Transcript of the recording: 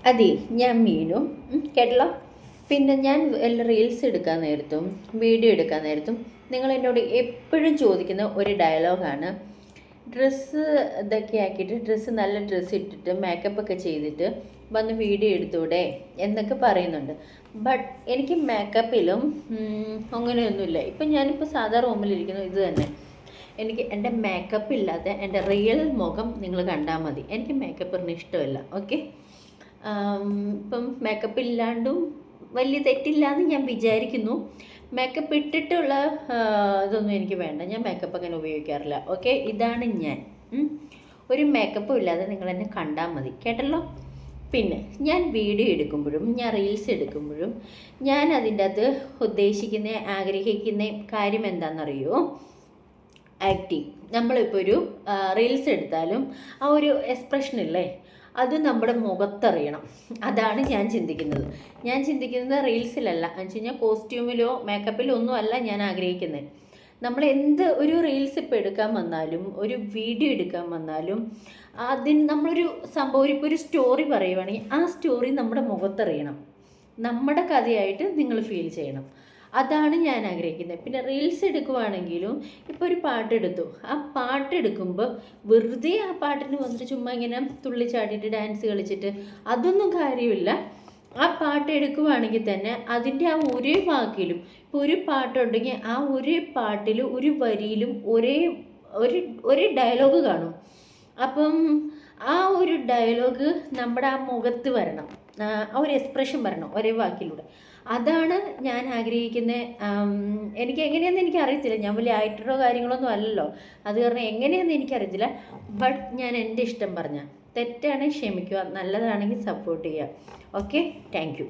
അതെ, ഞാൻ മീനും. കേട്ടല്ലോ. പിന്നെ ഞാൻ വല്ല റീൽസ് എടുക്കാൻ നേരത്തും വീഡിയോ എടുക്കാൻ നേരത്തും നിങ്ങൾ എന്നോട് എപ്പോഴും ചോദിക്കുന്ന ഒരു ഡയലോഗാണ്, ഡ്രസ്സ് ഇതൊക്കെ ആക്കിയിട്ട് നല്ല ഡ്രസ്സ് ഇട്ടിട്ട് മേക്കപ്പ് ഒക്കെ ചെയ്തിട്ട് വന്ന് വീഡിയോ എടുത്തൂടെ എന്നൊക്കെ പറയുന്നുണ്ട്. ബട്ട് എനിക്ക് മേക്കപ്പിലും അങ്ങനെയൊന്നുമില്ല. ഇപ്പം ഞാനിപ്പോൾ സാധാ റൂമിലിരിക്കുന്നു, ഇത് തന്നെ. എനിക്ക് എൻ്റെ മേക്കപ്പ് ഇല്ലാതെ എൻ്റെ റിയൽ മുഖം നിങ്ങൾ കണ്ടാൽ മതി. എനിക്ക് മേക്കപ്പ് ഇടുന്ന ഇഷ്ടമല്ല. ഓക്കെ. ഇപ്പം മേക്കപ്പ് ഇല്ലാണ്ടും വലിയ തെറ്റില്ല എന്ന് ഞാൻ വിചാരിക്കുന്നു. മേക്കപ്പ് ഇട്ടിട്ടുള്ള ഇതൊന്നും എനിക്ക് വേണ്ട. ഞാൻ മേക്കപ്പ് അങ്ങനെ ഉപയോഗിക്കാറില്ല. ഓക്കെ, ഇതാണ് ഞാൻ. ഒരു മേക്കപ്പും ഇല്ലാതെ നിങ്ങൾ എന്നെ കണ്ടാൽ മതി. കേട്ടല്ലോ. പിന്നെ ഞാൻ വീഡിയോ എടുക്കുമ്പോഴും ഞാൻ റീൽസ് എടുക്കുമ്പോഴും ഞാൻ അതിൻ്റെ അകത്ത് ഉദ്ദേശിക്കുന്ന ആഗ്രഹിക്കുന്ന കാര്യം എന്താണെന്നറിയോ? ആക്ടിങ്. നമ്മളിപ്പോൾ ഒരു റീൽസ് എടുത്താലും ആ ഒരു എക്സ്പ്രഷൻ ഇല്ലേ, അത് നമ്മുടെ മുഖത്തറിയണം. അതാണ് ഞാൻ ചിന്തിക്കുന്നത്. ഞാൻ ചിന്തിക്കുന്നത് റീൽസിലല്ല എന്ന് വെച്ച് കഴിഞ്ഞാൽ കോസ്റ്റ്യൂമിലോ മേക്കപ്പിലോ ഒന്നും അല്ല ഞാൻ ആഗ്രഹിക്കുന്നത്. നമ്മൾ എന്ത് ഒരു റീൽസ് ഇപ്പോൾ എടുക്കാൻ വന്നാലും ഒരു വീഡിയോ എടുക്കാൻ വന്നാലും അതിന് നമ്മളൊരു സംഭവം ഇപ്പോൾ ഒരു സ്റ്റോറി പറയുവാണെങ്കിൽ ആ സ്റ്റോറി നമ്മുടെ മുഖത്തറിയണം. നമ്മുടെ കഥയായിട്ട് നിങ്ങൾ ഫീൽ ചെയ്യണം. അതാണ് ഞാൻ ആഗ്രഹിക്കുന്നത്. പിന്നെ റീൽസ് എടുക്കുവാണെങ്കിലും ഇപ്പോൾ ഒരു പാട്ടെടുത്തു, ആ പാട്ടെടുക്കുമ്പോൾ വെറുതെ ആ പാട്ടിന് വന്നിട്ട് ചുമ്മാ ഇങ്ങനെ തുള്ളിച്ചാടിയിട്ട് ഡാൻസ് കളിച്ചിട്ട് അതൊന്നും കാര്യമില്ല. ആ പാട്ട് എടുക്കുവാണെങ്കിൽ തന്നെ അതിൻ്റെ ആ ഒരേ വാക്കിലും, ഇപ്പോൾ ഒരു പാട്ടുണ്ടെങ്കിൽ ആ ഒരേ പാട്ടിൽ ഒരു വരിയിലും ഒരേ ഡയലോഗ് കാണും. അപ്പം ആ ഒരു ഡയലോഗ് നമ്മുടെ ആ മുഖത്ത് വരണം, ആ ഒരു എക്സ്പ്രഷൻ വരണം ഒരേ വാക്കിലൂടെ. അതാണ് ഞാൻ ആഗ്രഹിക്കുന്നത്. എനിക്ക് എങ്ങനെയാണെന്ന് എനിക്കറിയത്തില്ല. ഞാൻ വലിയ ആയിട്ടോ കാര്യങ്ങളൊന്നും അല്ലല്ലോ. അത് കാരണം എങ്ങനെയാണെന്ന് എനിക്കറിയത്തില്ല. ബട്ട് ഞാൻ എൻ്റെ ഇഷ്ടം പറഞ്ഞ തെറ്റാണെങ്കിൽ ക്ഷമിക്കുക, നല്ലതാണെങ്കിൽ സപ്പോർട്ട് ചെയ്യുക. Okay, thank you.